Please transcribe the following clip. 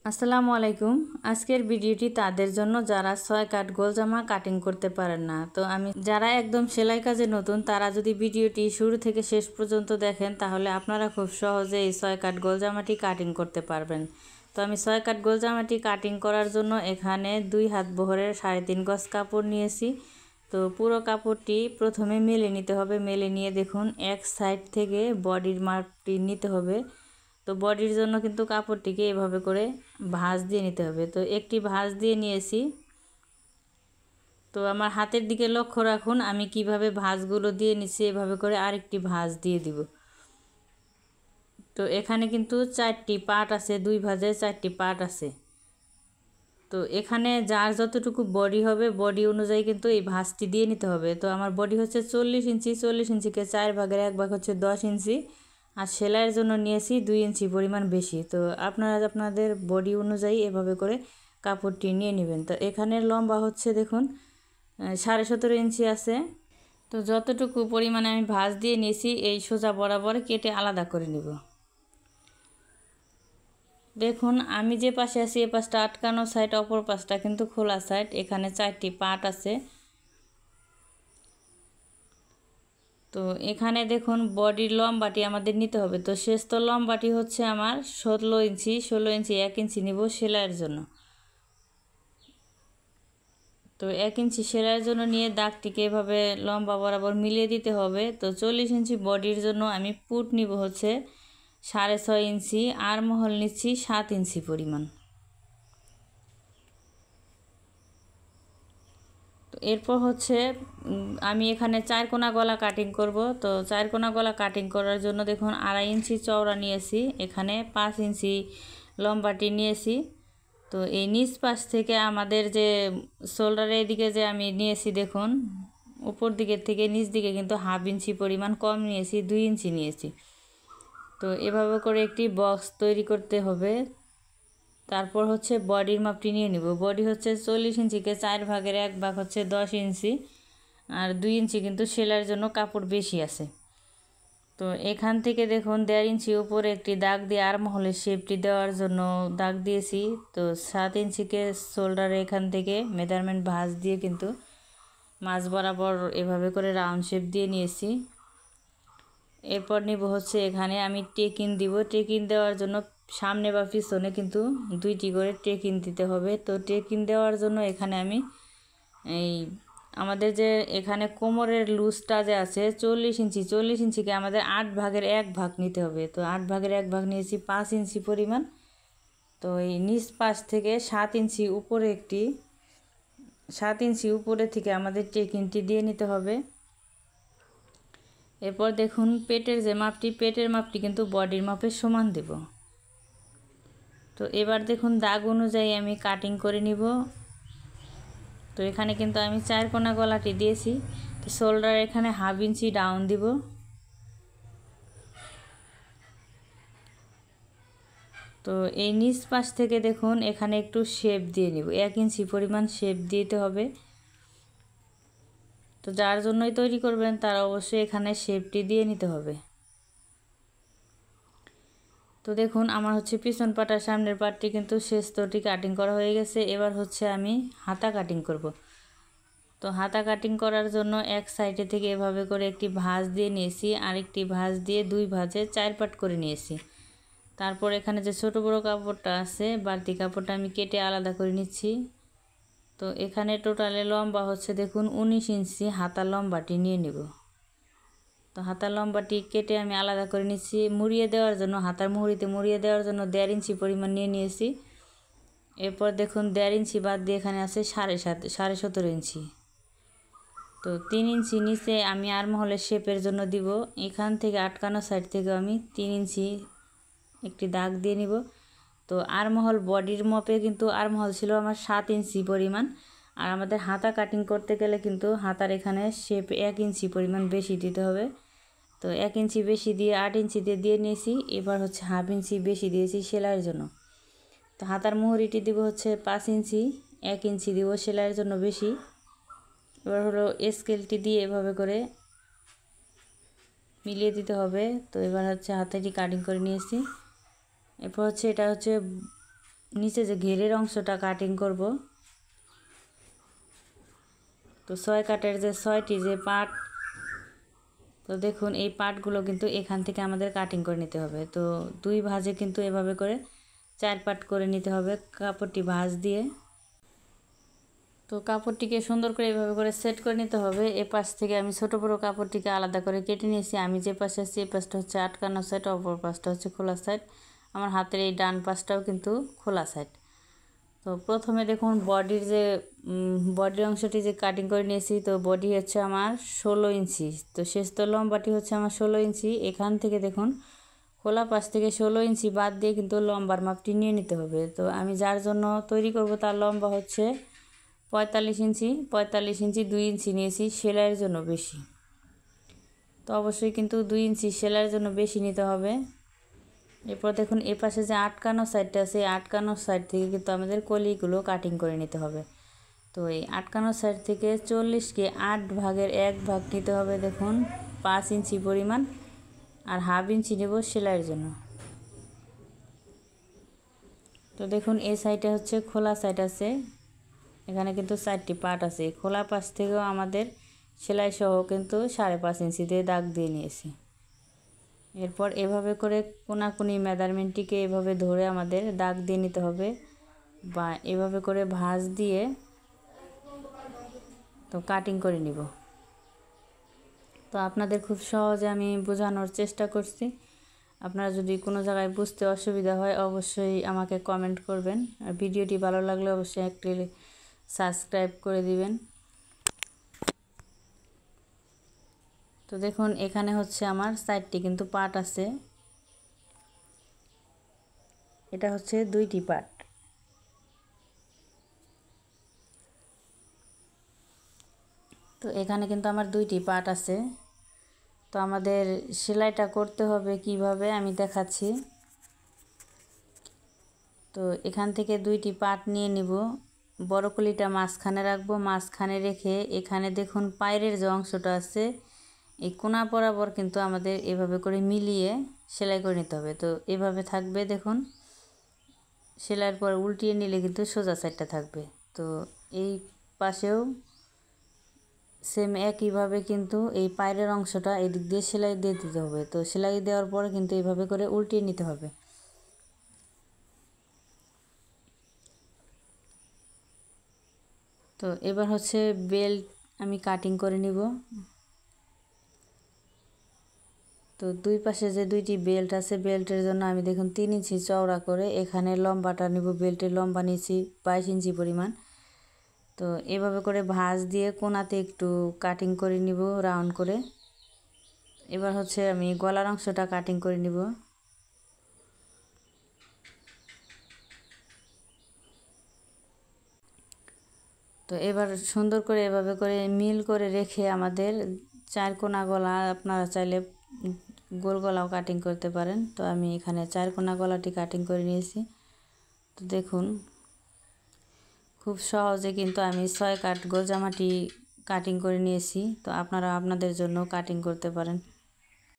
আসসালামু আলাইকুম। আজকের ভিডিওটি তাদের জন্য যারা 6 কাট গোল জামা কাটিং করতে পারেন না। তো আমি যারা একদম সেলাই কাজে নতুন তারা যদি ভিডিওটি শুরু থেকে শেষ পর্যন্ত দেখেন তাহলে আপনারা খুব সহজে এই 6 কাট গোল জামাটি কাটিং করতে পারবেন। তো আমি 6 কাট গোল জামাটি কাটিং করার জন্য এখানে 2 হাত বহরের 3.5 গজ কাপড় নিয়েছি। তো পুরো কাপড়টি প্রথমে মেলে নিতে হবে। মেলে নিয়ে দেখুন এক সাইড থেকে বডির মাপটি নিতে হবে। তো বডির জন্য কিন্তু কাপড়টিকে এভাবে করে ভাঁজ দিয়ে নিতে হবে। তো একটি ভাঁজ দিয়ে নিয়েছি। তো আমার হাতের দিকে লক্ষ্য রাখুন আমি কিভাবে ভাঁজগুলো দিয়ে নিচ্ছি। এভাবে করে আরেকটি ভাঁজ দিয়ে দিব। তো এখানে কিন্তু 4টি পার্ট আছে, 2 ভাঁজে 4টি পার্ট আছে। তো এখানে যার যতটুকু বডি হবে বডি অনুযায়ী কিন্তু এই ভাঁজটি দিয়ে নিতে হবে। তো আমার বডি হচ্ছে 40 ইঞ্চি, 40 ইঞ্চিকে 4 ভাগের 1 ভাগ হচ্ছে 10 ইঞ্চি। আর সেলাইয়ের জন্য নিয়েছি 2 ইঞ্চি পরিমাণ বেশি। তো আপনারা আপনাদের বডি অনুযায়ী এভাবে করে কাপড়টি নিয়ে নেবেন। তো এখানে লম্বা হচ্ছে দেখুন 17.5 ইঞ্চি আছে। তো যতটুকু পরিমাণে আমি ভাঁজ দিয়ে নিয়েছি এই সোজা বরাবর কেটে আলাদা করে নেব। দেখুন আমি যে পাশে আছি এই পাশটা আটকানো সাইড, অপর পাশটা কিন্তু খোলা সাইড। এখানে 4টি পার্ট আছে। তো এখানে দেখুন বডির লম্বাটি আমাদের নিতে হবে। তো শেষ তো লম্বাটি হচ্ছে আমার 16 ইঞ্চি, 16 ইঞ্চি 1 ইঞ্চি নিব সেলাইয়ের জন্য। তো 1 ইঞ্চি সেলাইয়ের জন্য নিয়ে দাগটিকে এভাবে লম্বা বরাবর মিলিয়ে দিতে হবে। তো 40 ইঞ্চি বডির জন্য আমি পুট নিব হচ্ছে 6.5 ইঞ্চি, আর মহল নিচ্ছি 7 ইঞ্চি পরিমাণ। তো এরপর হচ্ছে আমি এখানে 4 কোনা গলা কাটিং করব। তো 4 কোনা গলা কাটিং করার জন্য দেখুন 2.5 ইঞ্চি চওড়া নিয়েছি, এখানে 5 ইঞ্চি লম্বাটি নিয়েছি। তো এই নিচ পাশ থেকে আমাদের যে শোল্ডারের এদিকে যে আমি নিয়েছি দেখুন উপর দিকের থেকে নিচ দিকে কিন্তু 1/2 ইঞ্চি পরিমাণ কম নিয়েছি, 2 ইঞ্চি নিয়েছি। তো এভাবে করে একটি বক্স তৈরি করতে হবে। তারপর হচ্ছে বডির মাপটি নিয়ে নিব। বডি হচ্ছে 40 ইঞ্চিকে 4 ভাগের 1 ভাগ হচ্ছে 10 ইঞ্চি, আর 2 ইঞ্চি কিন্তু সেলাইয়ের জন্য কাপড় বেশি আছে। তো এখান থেকে দেখুন 1.5 ইঞ্চি উপরে একটি দাগ দিয়ে আর মহলের শেপটি দেওয়ার জন্য দাগ দিয়েছি। তো 7 ইঞ্চিকে শোল্ডারে এখান থেকে মেজারমেন্ট ভাঁজ দিয়ে কিন্তু মাঝ বরাবর এভাবে করে রাউন্ড শেপ দিয়ে নিয়েছি। এরপর নিব হচ্ছে এখানে আমি টেকিন দিব। টেকিন দেওয়ার জন্য সামনে বা পিছনে কিন্তু 2টি করে টেকিন দিতে হবে। তো টেকিন দেওয়ার জন্য এখানে আমি এই আমাদের যে এখানে কোমরের লুজটা যে আছে 40 ইঞ্চি, 40 ইঞ্চিকে আমাদের 8 ভাগের 1 ভাগ নিতে হবে। তো 8 ভাগের 1 ভাগ নিয়েছি 5 ইঞ্চি পরিমাণ। তো এই নিচ পাশ থেকে 7 ইঞ্চি উপরে 7 ইঞ্চি উপরে থেকে আমাদের টেকিনটি দিয়ে নিতে হবে। এরপর দেখুন পেটের যে মাপটি, পেটের মাপটি কিন্তু বডির মাপের সমান দেব। তো এবার দেখুন দাগ অনুযায়ী আমি কাটিং করে নিব। তো এখানে কিন্তু আমি 4 কোনা গলাটি দিয়েছি। তো শোল্ডার এখানে 1/2 ইঞ্চি ডাউন দিব। তো এই নিচ পাশ থেকে দেখুন এখানে একটু শেপ দিয়ে নিব, 1 ইঞ্চি পরিমাণ শেপ দিতে হবে। তো যার জন্যই তৈরি করবেন তার অবশ্যই এখানে শেপটি দিয়ে নিতে হবে। তো দেখুন আমার হচ্ছে পিছন পাটার সামনের পাটটি কিন্তু শেষ তোটি কাটিং করা হয়ে গেছে। এবার হচ্ছে আমি হাতা কাটিং করব। তো হাতা কাটিং করার জন্য এক সাইডে থেকে এভাবে করে একটি ভাঁজ দিয়ে নিয়েছি, আরেকটি ভাঁজ দিয়ে 2 ভাঁজে 4 পাট করে নিয়েছি। তারপর এখানে যে ছোট বড় কাপড়টা আছে বাড়তি কাপড়টা আমি কেটে আলাদা করে নিচ্ছি। তো এখানে টোটালে লম্বা হচ্ছে দেখুন 19 ইঞ্চি হাতা লম্বাটি নিয়ে নিব। তো হাতার লম্বাটি কেটে আমি আলাদা করে নিচ্ছি। মুড়িয়ে দেওয়ার জন্য হাতার মুহুরিতে মুড়িয়ে দেওয়ার জন্য 1.5 ইঞ্চি পরিমাণ নিয়ে নিয়েছি। এরপর দেখুন 1.5 ইঞ্চি বাদ দিয়ে এখানে আছে 17.5 ইঞ্চি। তো 3 ইঞ্চি নিচে আমি আরমহলের শেপের জন্য দিব। এখান থেকে আটকানো সাইড থেকে আমি 3 ইঞ্চি একটি দাগ দিয়ে নিব। তো আরমহল বডির মাপে কিন্তু আরমহল ছিল আমার 7 ইঞ্চি পরিমাণ, আর আমাদের হাতা কাটিং করতে গেলে কিন্তু হাতার এখানে শেপ 1 ইঞ্চি পরিমাণ বেশি দিতে হবে। তো 1 ইঞ্চি বেশি দিয়ে 8 ইঞ্চিতে দিয়ে নিয়েছি। এবার হচ্ছে 1/2 ইঞ্চি বেশি দিয়েছি সেলাইয়ের জন্য। তো হাতার মুহুরিটি দিব হচ্ছে 5 ইঞ্চি, 1 ইঞ্চি দিব সেলাইয়ের জন্য বেশি। এবার হলো স্কেলটি দিয়ে এভাবে করে মিলিয়ে দিতে হবে। তো এবার হচ্ছে হাতাটি কাটিং করে নিয়েছি। এরপর হচ্ছে এটা হচ্ছে নিচে যে ঘেরের অংশটা কাটিং করব, তো 6 কাটের যে 6টি যে পার্ট, তো দেখুন এই পার্টগুলো কিন্তু এখান থেকে আমাদের কাটিং করে নিতে হবে। তো 2 ভাঁজে কিন্তু এভাবে করে 4 পার্ট করে নিতে হবে কাপড়টি ভাঁজ দিয়ে। তো কাপড়টিকে সুন্দর করে এভাবে করে সেট করে নিতে হবে। এ পাশ থেকে আমি ছোট বড় কাপড়টিকে আলাদা করে কেটে নিয়েছি। আমি যে পাশে আছি এই পাশটা হচ্ছে আটকানো সাইড, অপর পাশটা হচ্ছে খোলা সাইড। আমার হাতের এই ডান পাশটাও কিন্তু খোলা সাইড। তো প্রথমে দেখুন বডির যে বডির অংশটি যে কাটিং করে নিয়েছি, তো বডি হচ্ছে আমার 16 ইঞ্চি, তো শেষ তো লম্বাটি হচ্ছে আমার 16 ইঞ্চি। এখান থেকে দেখুন খোলা পাশ থেকে 16 ইঞ্চি বাদ দিয়ে কিন্তু লম্বার মাপটি নিয়ে নিতে হবে। তো আমি যার জন্য তৈরি করব তার লম্বা হচ্ছে 45 ইঞ্চি। 45 ইঞ্চি 2 ইঞ্চি নিয়েছি সেলাইয়ের জন্য বেশি, তো অবশ্যই কিন্তু 2 ইঞ্চি সেলাইয়ের জন্য বেশি নিতে হবে। এরপর দেখুন এ পাশে যে আটকানো সাইডটা আছে, আটকানো সাইড থেকে কিন্তু আমাদের কলিগুলো কাটিং করে নিতে হবে। তো এই আটকানো সাইড থেকে 40কে 8 ভাগের 1 ভাগ নিতে হবে। দেখুন 5 ইঞ্চি পরিমাণ, আর হাফ ইঞ্চি নেব সেলাইয়ের জন্য। তো দেখুন এই সাইডে হচ্ছে খোলা সাইড আছে, এখানে কিন্তু 4টি পার্ট আছে। খোলা পাশ থেকেও আমাদের সেলাই সহ কিন্তু 5.5 ইঞ্চি দিয়ে দাগ দিয়ে নিয়েছি। এরপর এভাবে করে কোনাকুনি মেজারমেন্টটিকে এভাবে ধরে আমাদের দাগ দিয়ে নিতে হবে, বা এভাবে করে ভাঁজ দিয়ে তো কাটিং করে নিব। তো আপনাদের খুব সহজে আমি বোঝানোর চেষ্টা করছি। আপনারা যদি কোনো জায়গায় বুঝতে অসুবিধা হয় অবশ্যই আমাকে কমেন্ট করবেন, আর ভিডিওটি ভালো লাগলে অবশ্যই একটি সাবস্ক্রাইব করে দিবেন। তো দেখুন এখানে হচ্ছে আমার 4টি কিন্তু পার্ট আছে, এটা হচ্ছে 2টি পার্ট। তো এখানে কিন্তু আমার 2টি পার্ট আছে। তো আমাদের সেলাইটা করতে হবে কিভাবে আমি দেখাচ্ছি। তো এখান থেকে 2টি পার্ট নিয়ে নিব, বড় কলিটা মাঝখানে রাখবো। মাঝখানে রেখে এখানে দেখুন পায়ের যে অংশটা আছে এই কোনা বরাবর কিন্তু আমাদের এভাবে করে মিলিয়ে সেলাই করে নিতে হবে। তো এভাবে থাকবে দেখুন, সেলাইয়ের পর উল্টিয়ে নিলে কিন্তু সোজা সাইডটা থাকবে। তো এই পাশেও সেম একইভাবে কিন্তু এই পায়ের অংশটা এদিক দিয়ে সেলাই দিয়ে দিতে হবে। তো সেলাই দেওয়ার পর কিন্তু এইভাবে করে উল্টিয়ে নিতে হবে। তো এবার হচ্ছে বেল্ট আমি কাটিং করে নিব। তো দুই পাশে যে 2টি বেল্ট আছে, বেল্টের জন্য আমি দেখুন 3 ইঞ্চি চওড়া করে এখানে লম্বাটা নিব। বেল্টের লম্বা নিয়েছি 22 ইঞ্চি পরিমাণ। তো এভাবে করে ভাঁজ দিয়ে কোনাতে একটু কাটিং করে নিব রাউন্ড করে। এবার হচ্ছে আমি গলার অংশটা কাটিং করে নিব। তো এবার সুন্দর করে এভাবে করে মিল করে রেখে আমাদের 4 কোনা গলা, আপনারা চাইলে গোল গলাও কাটিং করতে পারেন। তো আমি এখানে 4 কোনা গলাটি কাটিং করে নিয়েছি। তো দেখুন খুব সহজে কিন্তু আমি 6 কাট গোল জামাটি কাটিং করে নিয়েছি। তো আপনারা আপনাদের জন্য কাটিং করতে পারেন।